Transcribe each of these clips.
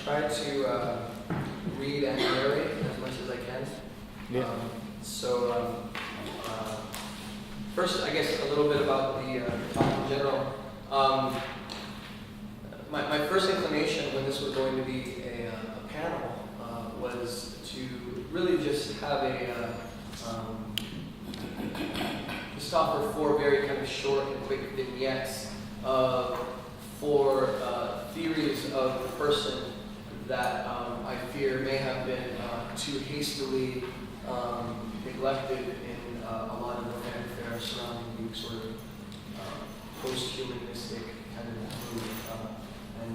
try to read and narrate as much as I can. Yeah. First, I guess a little bit about the talk in general. My first inclination when this was going to be a panel was to really just have just offer 4 very kind of short and quick vignettes of 4 theories of the person that I fear may have been too hastily neglected in a lot of the fanfare surrounding the sort of post-humanistic kind of move and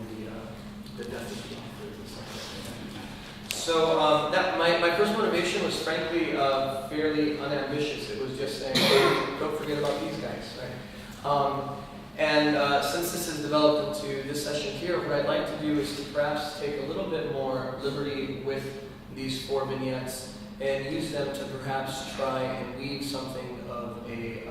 the death of the authors and stuff like that. So my first motivation was frankly fairly unambitious. It was just saying, hey, don't forget about these guys, right? Since this has developed into this session here, what I'd like to do is to perhaps take a little bit more liberty with these 4 vignettes and use them to perhaps try and weave something of a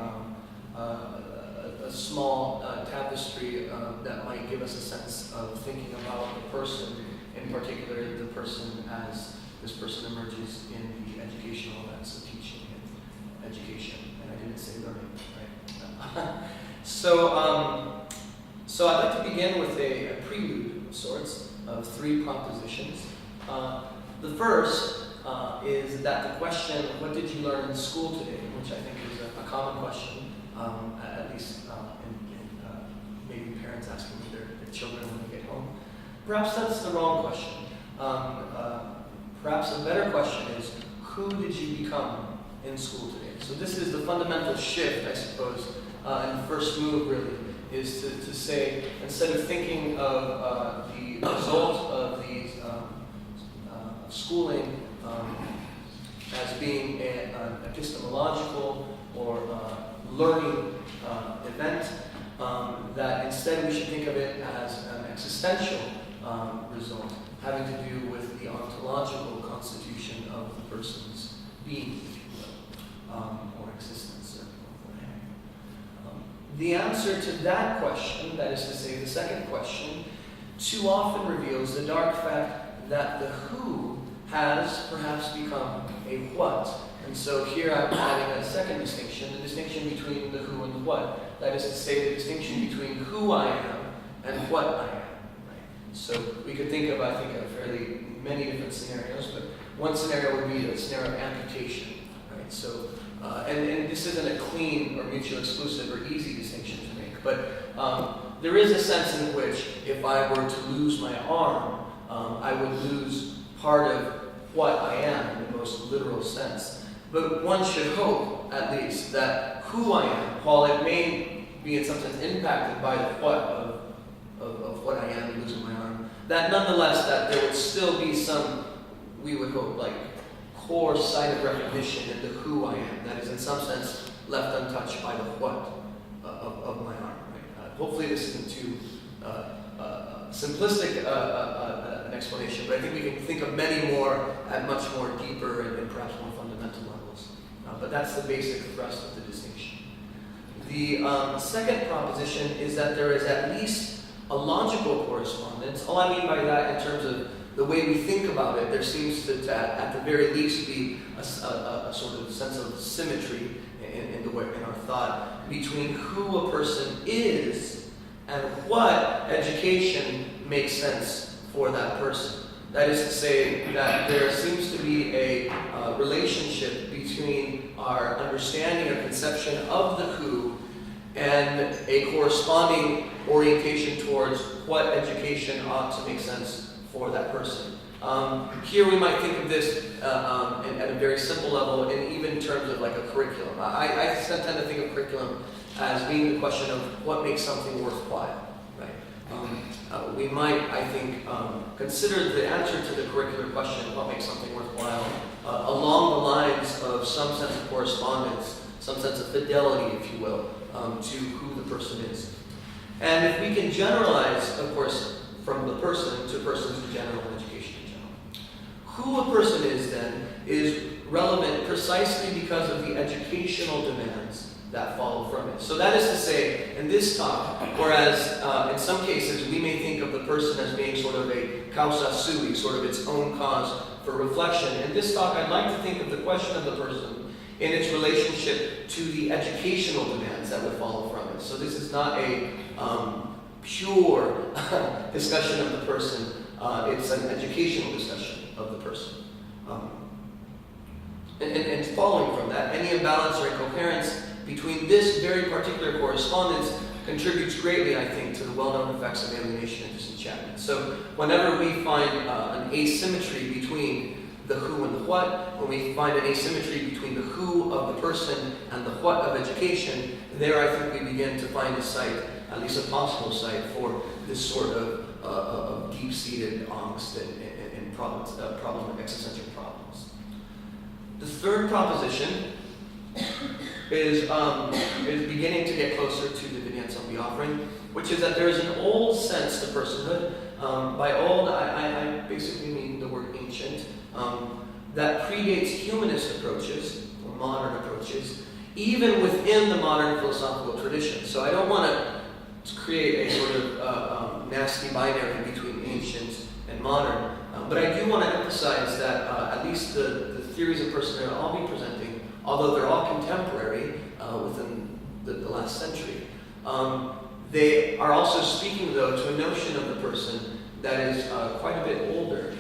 small tapestry that might give us a sense of thinking about the person, in particular the person as this person emerges in the educational events of teaching and education. And I didn't say learning, right? So I'd like to begin with a prelude of sorts of 3 propositions. The first is that the question, what did you learn in school today, which I think is a common question, at least in maybe parents asking their children when they get home. Perhaps that's the wrong question. Perhaps a better question is, who did you become in school today? So this is the fundamental shift, I suppose, and the first move really is to say, instead of thinking of the result of these schooling as being an epistemological or learning event, that instead we should think of it as an existential result having to do with the ontological constitution of the person's being, if you will, or existence. The answer to that question, that is to say the second question, too often reveals the dark fact that the who has perhaps become a what. And so here I'm adding a second distinction, the distinction between the who and the what. That is to say the distinction between who I am and what I am. Right? So we could think of, I think, fairly many different scenarios, but one scenario would be the scenario of amputation. Right? So, and this isn't a clean or mutually exclusive or easy distinction to make, but there is a sense in which if I were to lose my arm, I would lose part of what I am in the most literal sense. But one should hope, at least, that who I am, while it may be in some sense impacted by the what of what I am losing my arm, that nonetheless that there would still be some, we would hope, like core site of recognition in the who I am, that is in some sense left untouched by the what of my arm. Right? Hopefully this isn't too simplistic an explanation, but I think we can think of many more at much more deeper and perhaps more fundamental levels. But that's the basic thrust of the distinction. The second proposition is that there is at least a logical correspondence. All I mean by that in terms of the way we think about it, there seems to at the very least be a sort of sense of symmetry in our thought between who a person is and what education makes sense for that person. That is to say that there seems to be a relationship between our understanding or conception of the who and a corresponding orientation towards what education ought to make sense for that person. Here we might think of this at a very simple level, and even in terms of like a curriculum. I tend to think of curriculum as being the question of what makes something worthwhile. Right? We might, I think, consider the answer to the curricular question of what makes something worthwhile along the lines of some sense of correspondence, some sense of fidelity, if you will, to who the person is. And if we can generalize, of course, from the person to persons in general and education in general. Who a person is then is relevant precisely because of the educational demands that follow from it. So that is to say, in this talk, whereas in some cases we may think of the person as being sort of a causa sui, sort of its own cause for reflection, in this talk I'd like to think of the question of the person in its relationship to the educational demands that would follow from it. So this is not a pure discussion of the person, it's an educational discussion of the person. And following from that, any imbalance or incoherence between this very particular correspondence contributes greatly, I think, to the well-known effects of alienation and disenchantment. So whenever we find an asymmetry between the who and the what, when we find an asymmetry between the who of the person and the what of education, there I think we begin to find a site, at least a possible site, for this sort of deep-seated angst and problems, existential problems. The third proposition is beginning to get closer to the vignettes I'll be offering, which is that there is an old sense to personhood. By old, I basically mean the word ancient, that predates humanist approaches, or modern approaches, even within the modern philosophical tradition. So I don't want to create a sort of nasty binary between ancient and modern, but I do want to emphasize that at least the theories of personhood I'll be presenting, although they're all contemporary within the last century, they are also speaking, though, to a notion of the person that is quite a bit older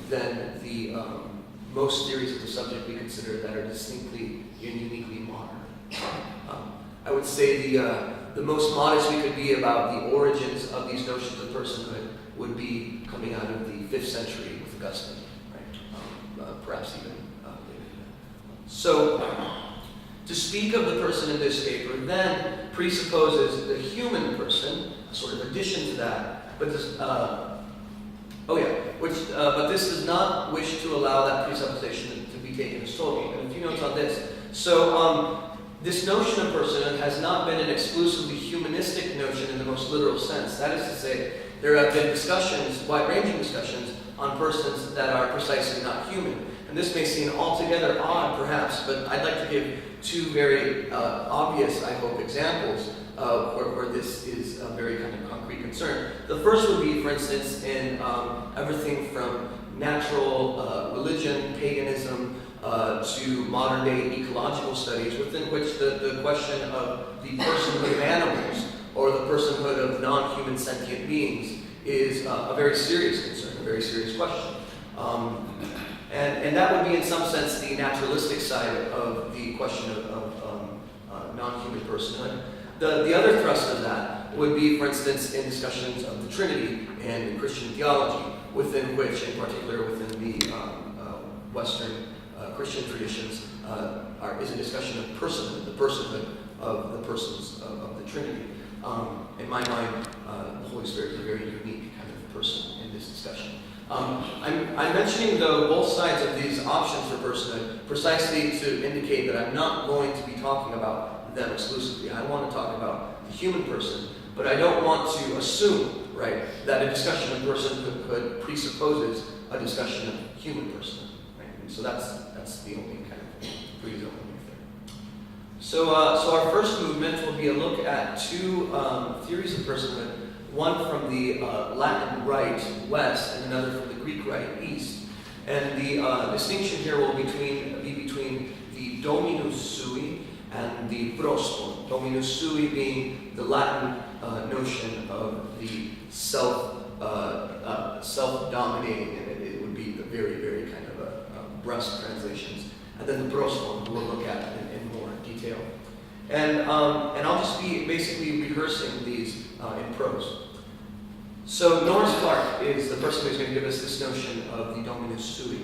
than the most theories of the subject we consider that are distinctly and uniquely modern. I would say the most modest we could be about the origins of these notions of personhood would be coming out of the 5th century with Augustine, right? Perhaps even later. So, to speak of the person in this paper then presupposes the human person, a sort of addition to that, but this, but this does not wish to allow that presupposition to be taken as total. And a few notes on this. So, this notion of personhood has not been an exclusively humanistic notion in the most literal sense. That is to say, there have been discussions, wide-ranging discussions, on persons that are precisely not human. And this may seem altogether odd, perhaps, but I'd like to give two very obvious, I hope, examples where this is a very kind of concrete concern. The first would be, for instance, in everything from natural religion, paganism, to modern-day ecological studies, within which the question of the personhood of animals or the personhood of non-human sentient beings is a very serious concern, a very serious question. And that would be, in some sense, the naturalistic side of the question of non-human personhood. The other thrust of that would be, for instance, in discussions of the Trinity and in Christian theology, within which, in particular within the Western Christian traditions, is a discussion of personhood, the personhood of the persons of the Trinity. In my mind, the Holy Spirit is a very unique kind of person in this discussion. I'm mentioning, though, both sides of these options for personhood precisely to indicate that I'm not going to be talking about them exclusively. I want to talk about the human person, but I don't want to assume, right, that a discussion of personhood presupposes a discussion of human personhood. Right? And so that's the only kind of freeze opening there. So our first movement will be a look at two theories of personhood. One from the Latin right, west, and another from the Greek right, east. And the distinction here will be between the dominus sui and the prospon. Dominus sui being the Latin notion of the self-dominating, and it would be the very, very kind of brusque translations. And then the prospon we'll look at in more detail. And I'll just be basically rehearsing these in prose. So Norris Clark is the person who's going to give us this notion of the dominus sui.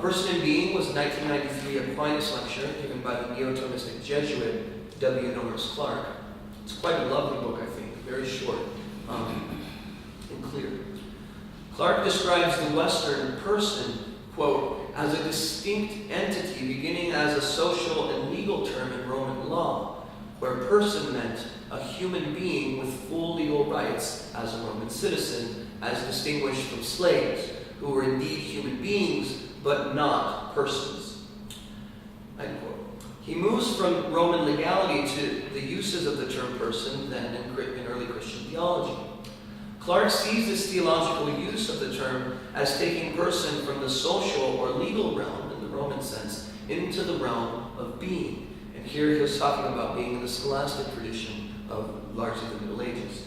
Person in Being was a 1993 Aquinas lecture given by the Neo-Thomistic Jesuit W. Norris Clark. It's quite a lovely book, I think, very short and clear. Clark describes the Western person, quote, as a distinct entity beginning as a social and legal term in Roman law, where person meant a human being with full legal rights as a Roman citizen, as distinguished from slaves, who were indeed human beings, but not persons. End quote. He moves from Roman legality to the uses of the term person then in early Christian theology. Clarke sees this theological use of the term as taking person from the social or legal realm, in the Roman sense, into the realm of being. And here he was talking about being in the scholastic tradition of largely the Middle Ages.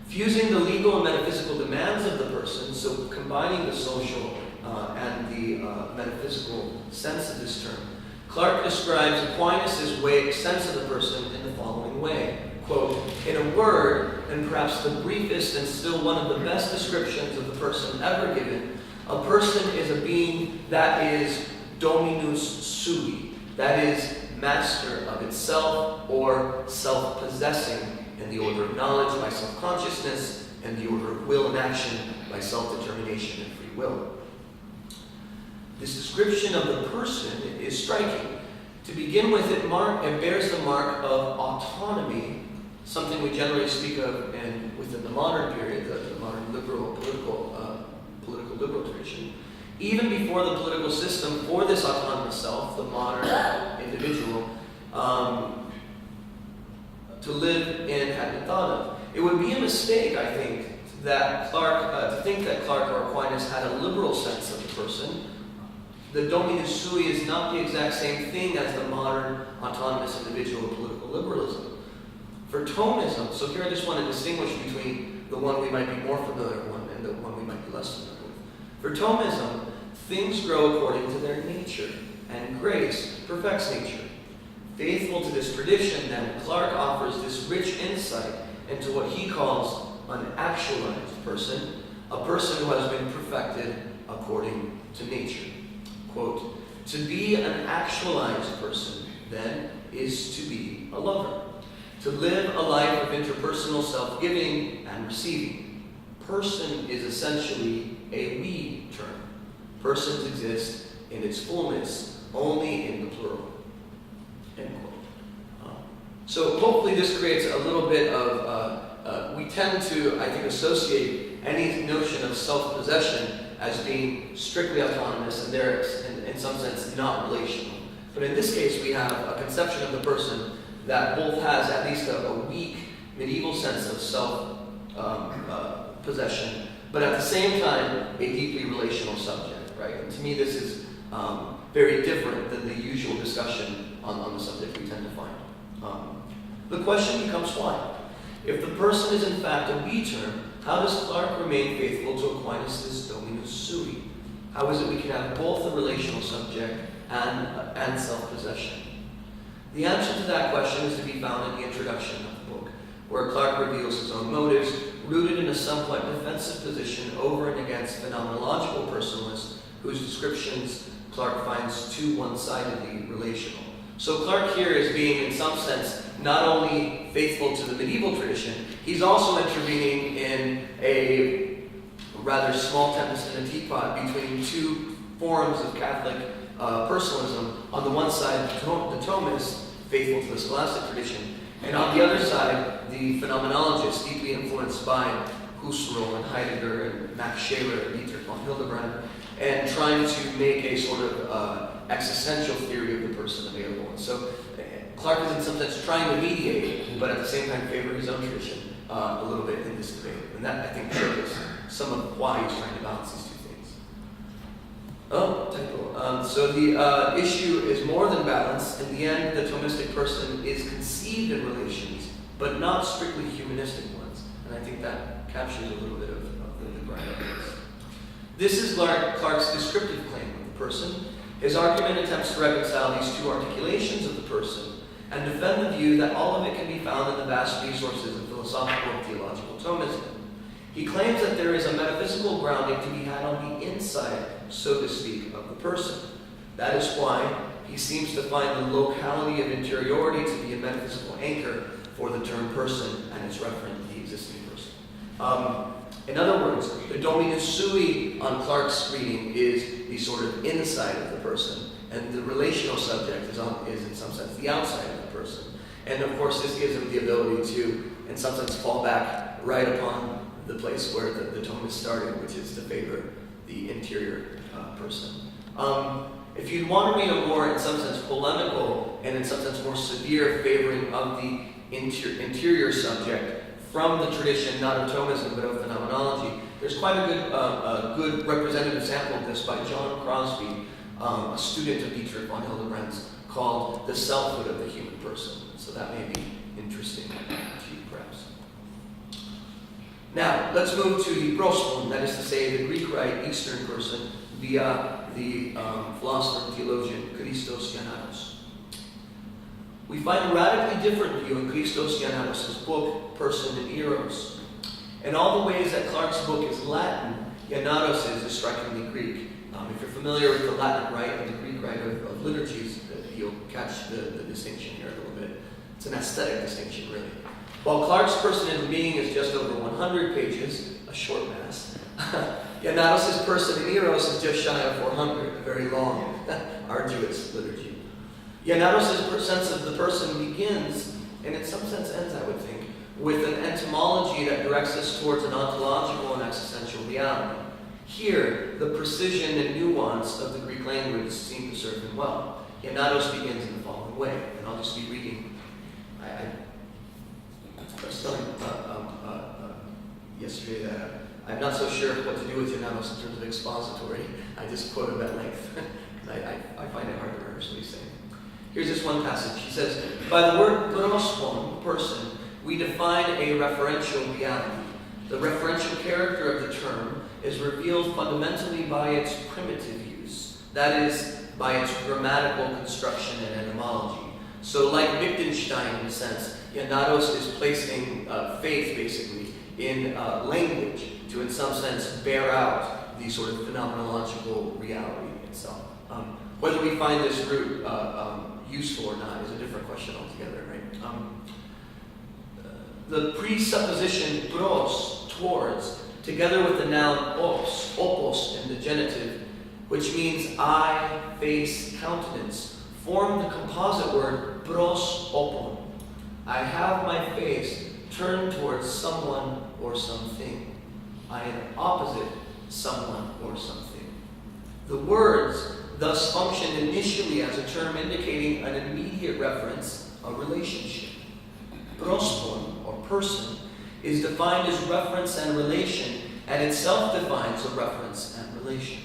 Fusing the legal and metaphysical demands of the person, so combining the social and the metaphysical sense of this term, Clarke describes Aquinas' sense of the person in the following way. Quote, in a word, and perhaps the briefest and still one of the best descriptions of the person ever given, a person is a being that is dominus sui, that is, master of itself or self-possessing in the order of knowledge by self-consciousness and the order of will and action by self-determination and free will. This description of the person is striking. To begin with, it bears the mark of autonomy, something we generally speak of within the modern period, the modern political liberal tradition. Even before the political system for this autonomous self, the modern individual, to live in had been thought of. It would be a mistake, I think, that to think that Clarke or Aquinas had a liberal sense of the person. The dominus sui is not the exact same thing as the modern autonomous individual political liberalism. For Thomism, so here I just want to distinguish between the one we might be more familiar with and the one we might be less familiar with. For Thomism, things grow according to their nature, and grace perfects nature. Faithful to this tradition, then, Clarke offers this rich insight into what he calls an actualized person, a person who has been perfected according to nature. Quote, to be an actualized person, then, is to be a lover. To live a life of interpersonal self-giving and receiving. Person is essentially a we term. Persons exist in its fullness only in the plural. End quote. So hopefully this creates a little bit of, we tend to, I think, associate any notion of self-possession as being strictly autonomous and there, in some sense, not relational. But in this case, we have a conception of the person that both has at least a weak medieval sense of self-possession, but at the same time, a deeply relational subject, right? And to me, this is very different than the usual discussion on the subject we tend to find. The question becomes why? If the person is in fact a we term, how does Clarke remain faithful to Aquinas' dominus sui? How is it we can have both a relational subject and self-possession? The answer to that question is to be found in the introduction of the book, where Clarke reveals his own motives, rooted in a somewhat defensive position over and against phenomenological personalists, whose descriptions Clarke finds too one-sidedly relational. So Clarke here is being, in some sense, not only faithful to the medieval tradition, he's also intervening in a rather small tempest in a teapot between two forms of Catholic personalism. On the one side, the Thomists, faithful to the scholastic tradition, and on the other side, the phenomenologists, deeply influenced by Husserl and Heidegger and Max Scheler and Dietrich von Hildebrand, and trying to make a sort of existential theory of the person available. And so Clarke is in some sense trying to mediate, but at the same time favor his own tradition a little bit in this debate. And that, I think, shows some of why he's trying to balance these two things. Oh, typo. So the issue is more than balance. In the end, the Thomistic person is conceived in relations, but not strictly humanistic ones. And I think that captures a little bit of the grind of this. This is Clarke's descriptive claim of the person. His argument attempts to reconcile these two articulations of the person and defend the view that all of it can be found in the vast resources of philosophical and theological Thomism. He claims that there is a metaphysical grounding to be had on the inside, so to speak, of the person. That is why he seems to find the locality of interiority to be a metaphysical anchor for the term person and its referent to the existing person. In other words, the dominus sui on Clarke's reading is the sort of inside of the person, and the relational subject is in some sense the outside of the person. And of course, this gives him the ability to, in some sense, fall back right upon the place where the Thomist started, which is to favor the interior person. If you'd want to read a more, in some sense, polemical and in some sense more severe favoring of the interior subject from the tradition, not of Thomism, but of phenomenology, there's quite a good representative sample of this by John Crosby, a student of Dietrich von Hildebrandt's, called The Selfhood of the Human Person. So that may be interesting to you, perhaps. Now, let's move to the prosopon, that is to say, the Greek Rite Eastern person, via the philosopher and theologian Christos Giannatos. We find a radically different view in Christos Giannatos' book, Person and Eros. In all the ways that Clarke's book is Latin, Giannatos' is strikingly Greek. If you're familiar with the Latin Rite and the Greek Rite of liturgies, you'll catch the distinction here a little bit. It's an aesthetic distinction, really. While Clarke's Person and Being is just over 100 pages, a short mass, Giannatos' Person and Eros is just shy of 400, a very long, arduous liturgy. Giannatos' sense of the person begins, and in some sense ends, I would think, with an etymology that directs us towards an ontological and existential reality. Here, the precision and nuance of the Greek language seem to serve him well. Giannatos begins in the following way, and I'll just be reading. I was telling yesterday that I'm not so sure what to do with Giannatos in terms of expository. I just quote him at length. I find it hard to remember what he's saying. Here's this one passage. He says, by the word prosopon, person, we define a referential reality. The referential character of the term is revealed fundamentally by its primitive use, that is, by its grammatical construction and etymology. So like Wittgenstein, in a sense, Giannatos is placing faith, basically, in language to, in some sense, bear out the sort of phenomenological reality itself. Whether we find this root useful or not is a different question altogether, right? The presupposition pros, towards, together with the noun os, opos in the genitive, which means eye, face, countenance, form the composite word prosopon. I have my face turned towards someone or something. I am opposite someone or something. The words thus function initially as a term indicating an immediate reference, a relationship. Prosopon, or person, is defined as reference and relation, and itself defines a reference and relation.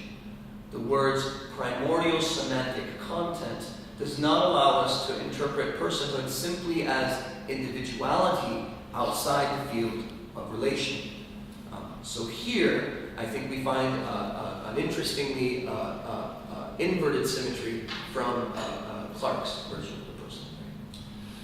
The word's primordial semantic content does not allow us to interpret personhood simply as individuality outside the field of relation. So here, I think we find an interestingly inverted symmetry from Clarke's version of the person.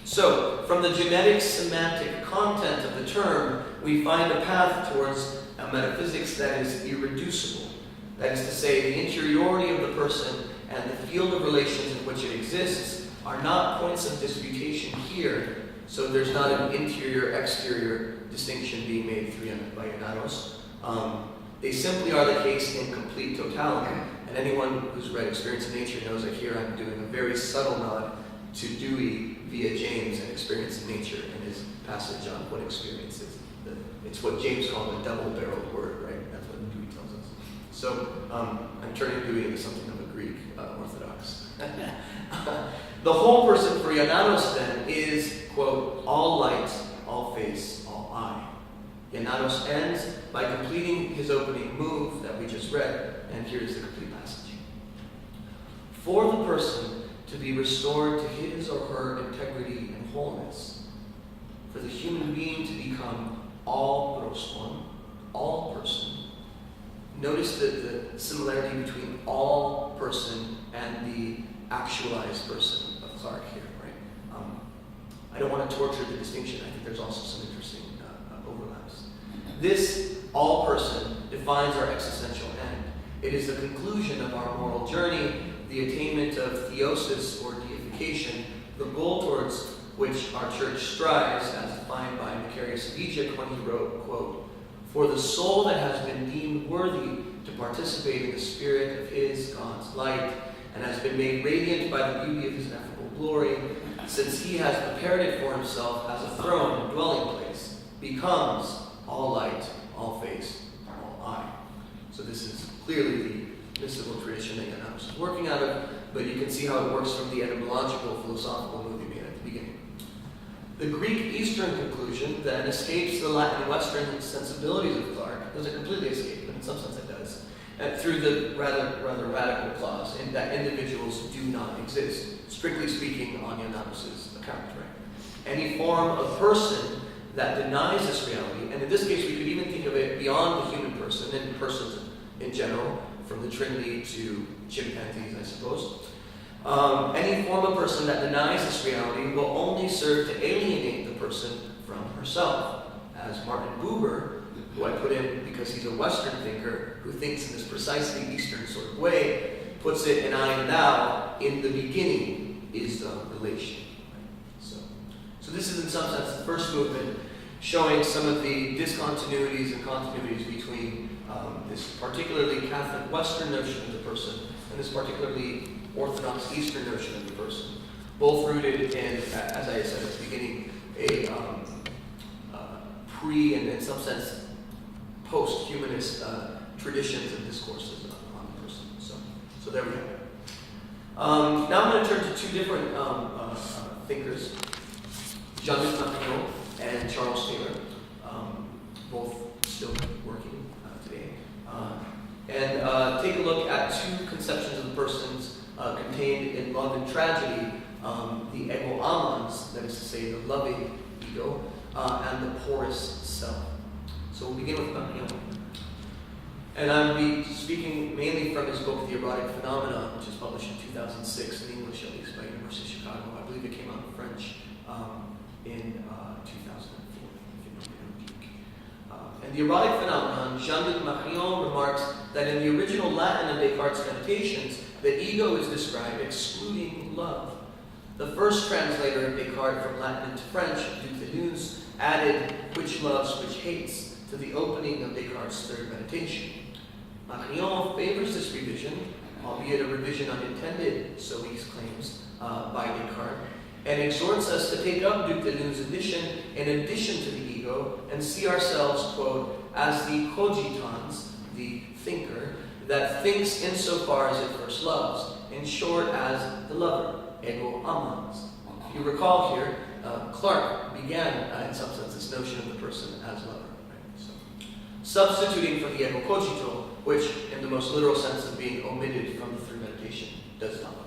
So, from the genetic semantic content of the term, we find a path towards a metaphysics that is irreducible. That is to say, the interiority of the person and the field of relations in which it exists are not points of disputation here, so there's not an interior-exterior distinction being made by Giannatos. They simply are the case in complete totality, and anyone who's read Experience in Nature knows that here I'm doing a very subtle nod to Dewey via James and Experience in Nature and his passage on what experience is. It's what James called a double-barreled word, right? That's what Dewey tells us. So I'm turning Dewey into something of a Greek Orthodox. The whole person for Giannatos then is, quote, all light, all face, all eye. Giannatos ends by completing his opening move that we just read, and here's the complete passage. For the person to be restored to his or her integrity and wholeness, for the human being to become all prosopon, all person. Notice the similarity between all person and the actualized person of Clarke here, right? I don't want to torture the distinction. I think there's also some interesting overlaps. This all person defines our existential end. It is the conclusion of our moral journey, the attainment of theosis or deification, the goal towards which our church strives, as defined by Macarius of Egypt when he wrote, quote, for the soul that has been deemed worthy to participate in the spirit of his, God's light, and has been made radiant by the beauty of his ineffable glory, since he has prepared it for himself as a throne and dwelling place, becomes all light, all face, all eye. So this is clearly the mystical tradition that Giannatos is working out of. but you can see how it works from the etymological philosophical move you made at the beginning. The Greek-Eastern conclusion then escapes the Latin-Western sensibilities of Clarke. Doesn't completely escape, but in some sense it does. And through the rather radical clause in that individuals do not exist. Strictly speaking, on Ioannidis' account, right? Any form of person that denies this reality, and in this case we could even think of it beyond the human person and persons in general, from the Trinity to chimpanzees, I suppose. Any form of person that denies this reality will only serve to alienate the person from herself. As Martin Buber, who I put in because he's a Western thinker who thinks in this precisely Eastern sort of way, puts it in I and thou, in the beginning is the relation. So this is in some sense the first movement, showing some of the discontinuities and continuities between this particularly Catholic Western notion of the person and this particularly Orthodox Eastern notion of the person, both rooted in, as I said at the beginning, a pre and in some sense post-humanist traditions and discourses on the person. So there we have it. Now I'm going to turn to two different thinkers, Jean-Luc Marion and Charles Taylor, both still working today, and take a look at two conceptions of the persons contained in Love and Tragedy, the ego amans, that is to say the loving ego, and the porous self. So we'll begin with Marion. And I'll be speaking mainly from his book, The Erotic Phenomenon, which was published in 2006, in English at least, by University of Chicago. I believe it came out in French in 2004, if you know. And The Erotic Phenomenon, Jean-Luc Marion remarks that in the original Latin of Descartes' Meditations, the ego is described excluding love. The first translator of Descartes from Latin into French, Duc de Luz, added which loves, which hates, to the opening of Descartes' third meditation. Marion favors this revision, albeit a revision unintended, so he claims, by Descartes, and exhorts us to take up Duc de Luz's edition in addition to the ego and see ourselves, quote, as the cogitans, the thinker, that thinks insofar as it first loves, in short, as the lover, ego amans. If you recall here, Clarke began, in some sense, this notion of the person as lover. Right? So, substituting for the ego cogito, which, in the most literal sense of being omitted from the third meditation, does not love.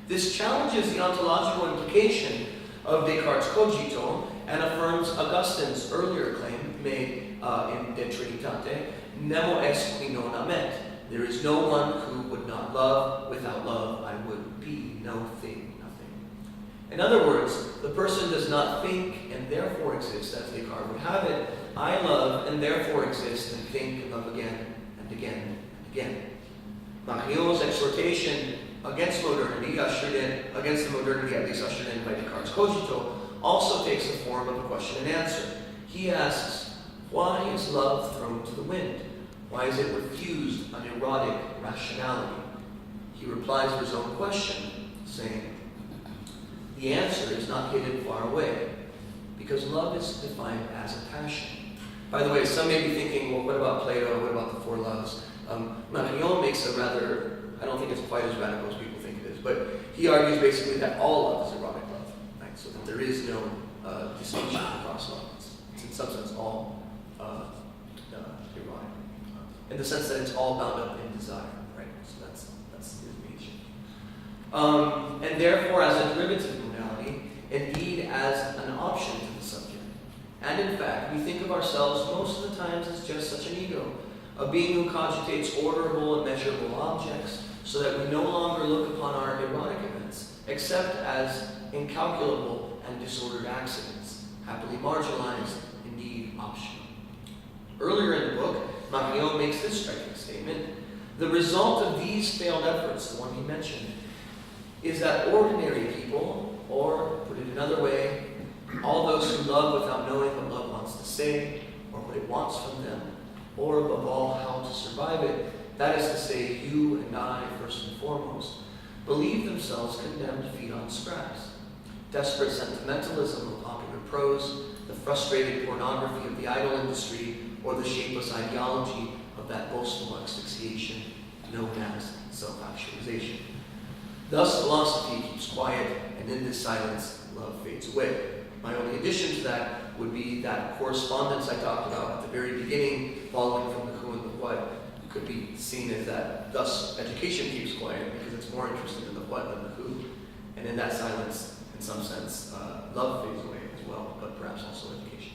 This challenges the ontological implication of Descartes' cogito and affirms Augustine's earlier claim made in De Trinitate, nemo est qui non amet. There is no one who would not love. Without love, I would be no thing, nothing. In other words, the person does not think and therefore exist as Descartes would have it. I love and therefore exist and think and love again and again and again. Marion's exhortation against modernity, against the modernity at least ushered in by Descartes' cogito, also takes the form of a question and answer. He asks, why is love thrown to the wind? Why is it refused an erotic rationality? He replies to his own question, saying, the answer is not hidden far away, because love is defined as a passion. By the way, some may be thinking, well, what about Plato? What about the four loves? Marion makes a rather, I don't think it's quite as radical as people think it is, but he argues basically that all love is erotic love, right? So that there is no distinction across love. It's in some sense all erotic, in the sense that it's all bound up in desire, right? So that's his position. And therefore, as a derivative modality, indeed as an option to the subject. And in fact, we think of ourselves most of the times as just such an ego, a being who cogitates orderable and measurable objects, so that we no longer look upon our erotic events, except as incalculable and disordered accidents, happily marginalized, indeed optional. Earlier in the book, Marion makes this striking statement: the result of these failed efforts, the one he mentioned, is that ordinary people, or put it another way, all those who love without knowing what love wants to say, or what it wants from them, or above all, how to survive it, that is to say, you and I, first and foremost, believe themselves condemned to feed on scraps. Desperate sentimentalism of popular prose, the frustrated pornography of the idol industry, or the shapeless ideology of that boastful asphyxiation known as self-actualization. Thus, philosophy keeps quiet, and in this silence, love fades away. My only addition to that would be that correspondence I talked about at the very beginning, following from the who and the what, could be seen as that. Thus, education keeps quiet because it's more interested in the what than the who. And in that silence, in some sense, love fades away as well, but perhaps also education.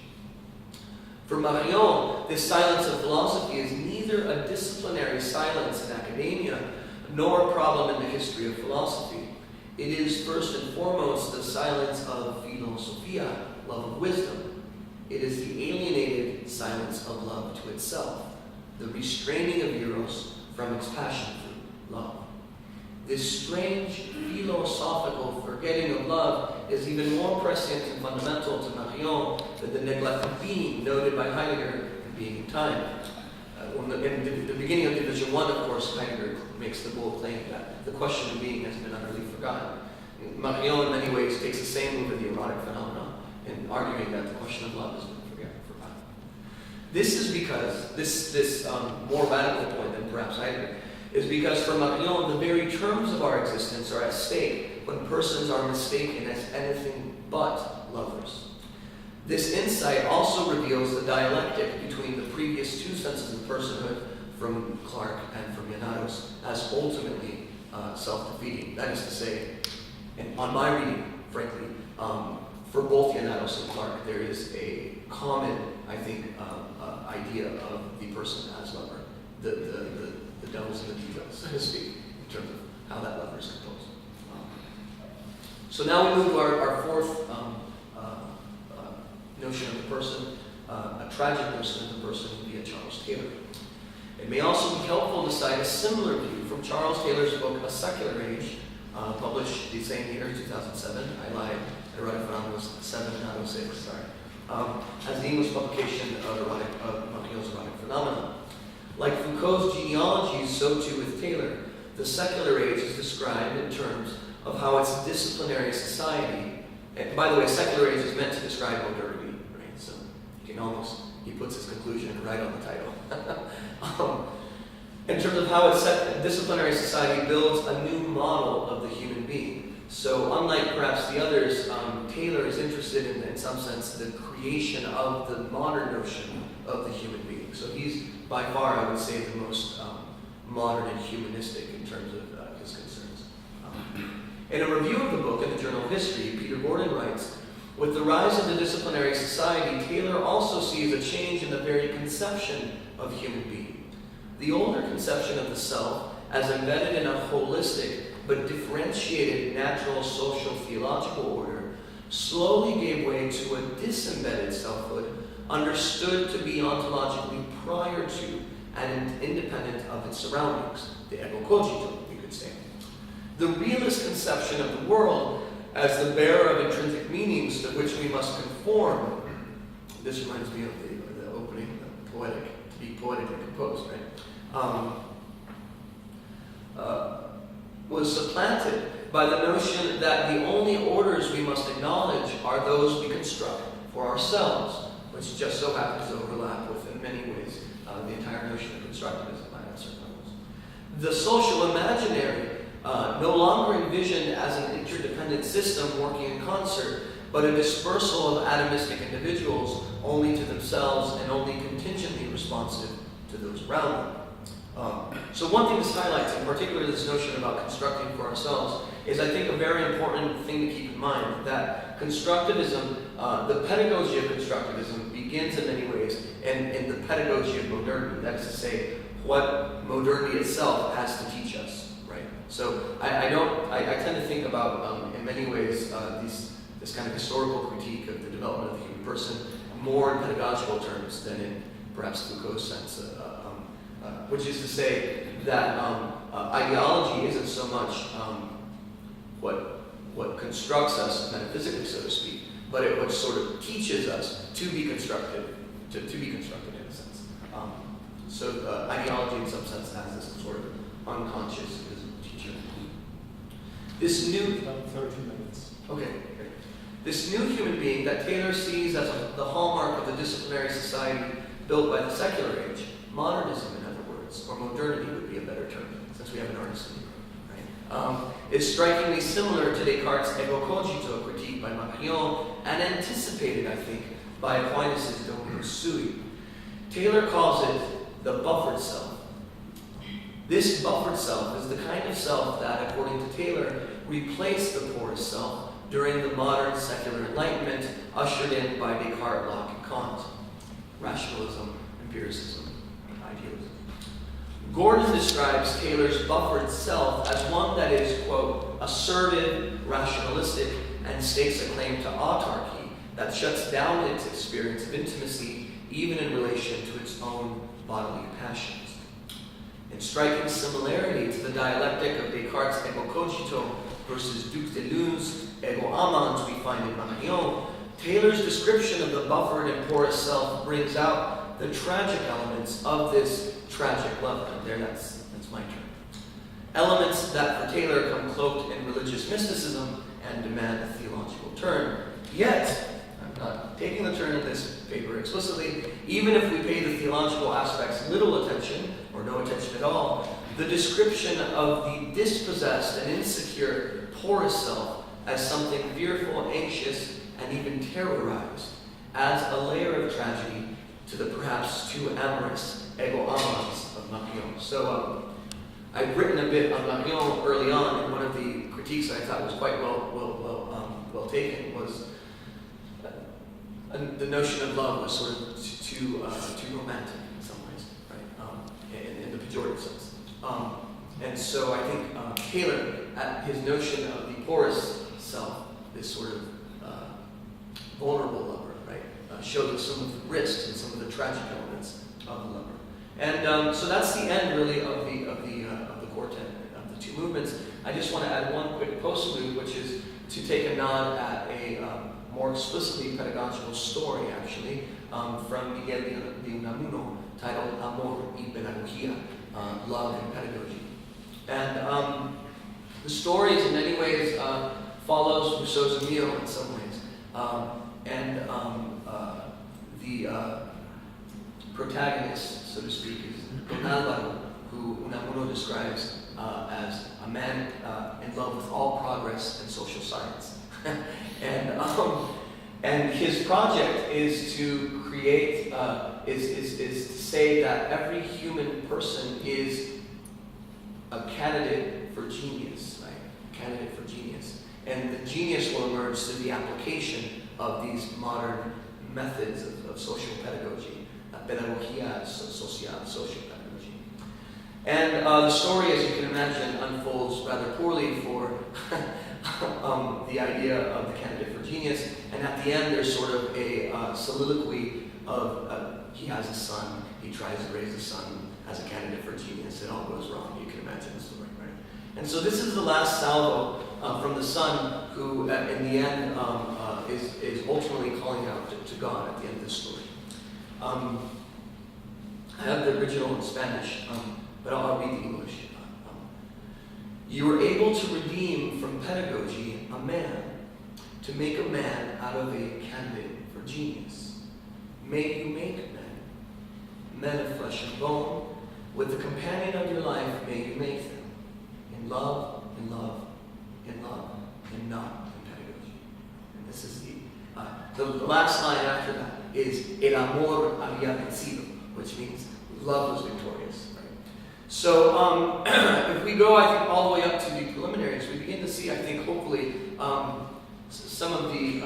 For Marion, this silence of philosophy is neither a disciplinary silence in academia, nor a problem in the history of philosophy. It is first and foremost the silence of philosophia, love of wisdom. It is the alienated silence of love to itself, the restraining of eros from its passion for love. This strange philosophical forgetting of love is even more prescient and fundamental to Marion than the neglect of being noted by Heidegger in Being in Time. In the beginning of Division 1, of course, Heidegger makes the bold claim that the question of being has been utterly forgotten. Marion, in many ways, takes the same move in the erotic phenomenon in arguing that the question of love has been forgotten. This is because, this more radical point than perhaps Heidegger, is because for Marion, the very terms of our existence are at stake when persons are mistaken as anything but lovers. This insight also reveals the dialectic between the previous two senses of personhood from Clarke and from Llanados as ultimately self-defeating. That is to say, and on my reading, frankly, for both Llanados and Clarke, there is a common, I think, idea of the person as lover, the devils and the divas, so to speak, in terms of how that lover is composed. So now we move to our fourth notion of the person, a tragic notion of the person via Charles Taylor. It may also be helpful to cite a similar view from Charles Taylor's book, A Secular Age, published the same year, 2007. I lied. I wrote it when I was 7, not 06, sorry. As the English publication of Marion's erotic phenomenon. Like Foucault's genealogy, so too with Taylor, the secular age is described in terms of how its disciplinary society, and by the way, secular age is meant to describe modernity, right? So you can almost, he puts his conclusion right on the title. In terms of how its disciplinary society builds a new model of the human being. So unlike perhaps the others, Taylor is interested in some sense, the creation of the modern notion of the human being. So he's, by far, I would say, the most modern and humanistic in terms of his concerns. In a review of the book in the Journal of History, Peter Gordon writes, with the rise of the disciplinary society, Taylor also sees a change in the very conception of human being. The older conception of the self, as embedded in a holistic but differentiated natural, social, theological order, slowly gave way to a disembedded selfhood, understood to be ontologically prior to and independent of its surroundings, the ego cogito, we could say. The realist conception of the world as the bearer of intrinsic meanings to which we must conform. This reminds me of the opening, the poetic, to be poetically composed, right? Was supplanted by the notion that the only orders we must acknowledge are those we construct for ourselves, which just so happens to overlap with, in many ways, the entire notion of constructivism at certain levels. The social imaginary, no longer envisioned as an interdependent system working in concert, but a dispersal of atomistic individuals only to themselves and only contingently responsive to those around them. So one thing this highlights, in particular this notion about constructing for ourselves, is I think a very important thing to keep in mind, that constructivism, the pedagogy of constructivism begins in many ways in the pedagogy of modernity. That is to say, what modernity itself has to teach us, right? So I tend to think about, in many ways, this kind of historical critique of the development of the human person more in pedagogical terms than in perhaps Foucault's sense, which is to say that ideology isn't so much what constructs us metaphysically, so to speak, but what sort of teaches us to be constructed, to be constructed in a sense. So ideology in some sense has this sort of unconscious teacher. This new... About 30 minutes. Okay, great. This new human being that Taylor sees as the hallmark of the disciplinary society built by the secular age, modernism in other words, or modernity would be a better term, since we have an artist in the room, is strikingly similar to Descartes' ego cogito critique by Marion, and anticipated, I think, by Aquinas' dominus sui. Taylor calls it the buffered self. This buffered self is the kind of self that, according to Taylor, replaced the porous self during the modern secular Enlightenment ushered in by Descartes, Locke, and Kant. Rationalism, empiricism, idealism. Gordon describes Taylor's buffered self as one that is, quote, assertive, rationalistic, and stakes a claim to autarky that shuts down its experience of intimacy even in relation to its own bodily passions. In striking similarity to the dialectic of Descartes' ego cogito versus Duc de Luynes' ego amans we find in Marion, Taylor's description of the buffered and porous self brings out the tragic elements of this tragic lover. There, that's my term. Elements that for Taylor come cloaked in religious mysticism and demand a theological turn. Yet, I'm not taking the turn in this paper explicitly, even if we pay the theological aspects little attention, or no attention at all, the description of the dispossessed and insecure porous self as something fearful, anxious, and even terrorized adds a layer of tragedy to the perhaps too amorous ego amans of Marion. So I've written a bit on Marion early on, and one of the critiques I thought was quite well taken was the notion of love was sort of too romantic in some ways, right? In the pejorative sense. And so I think Taylor, at his notion of the porous self, this sort of vulnerable lover, right, showed us some of the risks and some of the tragic elements of the lover. And so that's the end, really, of the quartet, of the two movements. I just want to add one quick postlude, which is to take a nod at a more explicitly pedagogical story, actually, from Miguel de Unamuno, titled Amor y Pedagogía, Love and Pedagogy. And the story, in many ways, follows Rousseau's Emile in some ways. The protagonist, so to speak, is Don Álvaro, who Unamuno describes as a man in love with all progress and social science. And his project is to create, is to say that every human person is a candidate for genius, right? Candidate for genius. And the genius will emerge through the application of these modern methods of social pedagogy, pedagogía social, social pedagogy. And the story, as you can imagine, unfolds rather poorly for the idea of the candidate for genius. And at the end, there's sort of a soliloquy of he has a son, he tries to raise a son as a candidate for genius, it all goes wrong. You can imagine the story, right? And so this is the last salvo from the son, who in the end is ultimately calling out to God at the end of the story. I have the original in Spanish, but I'll read the English. You were able to redeem from pedagogy a man, to make a man out of a candidate for genius. May you make men of flesh and bone, with the companion of your life may you make them, in love, in love, in love, and not in pedagogy. And this is the last line after that is el amor había vencido, which means love was victorious. Right? So if we go, I think, all the way up to the preliminaries, we begin to see, I think, hopefully, some of the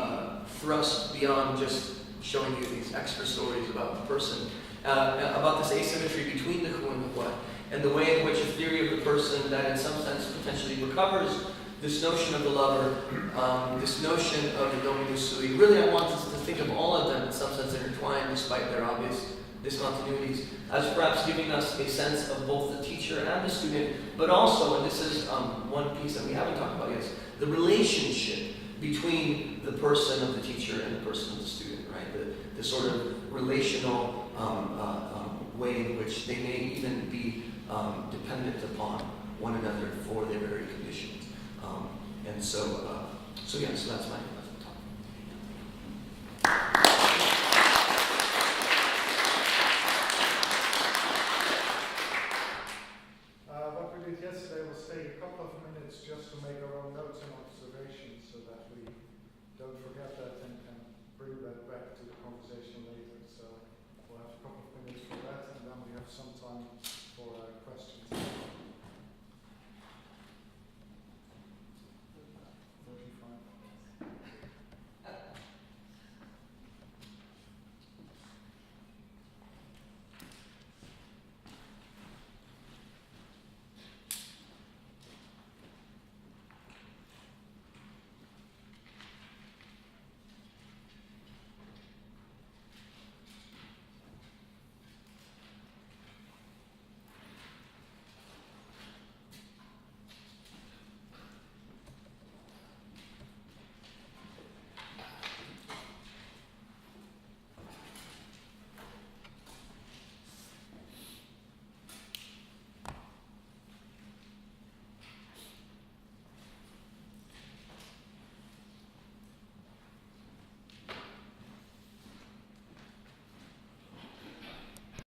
thrust beyond just showing you these extra stories about the person, about this asymmetry between the who and the what, and the way in which a theory of the person that in some sense potentially recovers this notion of the lover, this notion of the dominus sui. Really, I want us to think of all of them in some sense intertwined, despite their obvious discontinuities, as perhaps giving us a sense of both the teacher and the student, but also, and this is one piece that we haven't talked about yet, the relationship between the person of the teacher and the person of the student, right? The sort of relational way in which they may even be dependent upon one another for their very conditions. And so that's my talk. What we did yesterday was take a couple of minutes sometimes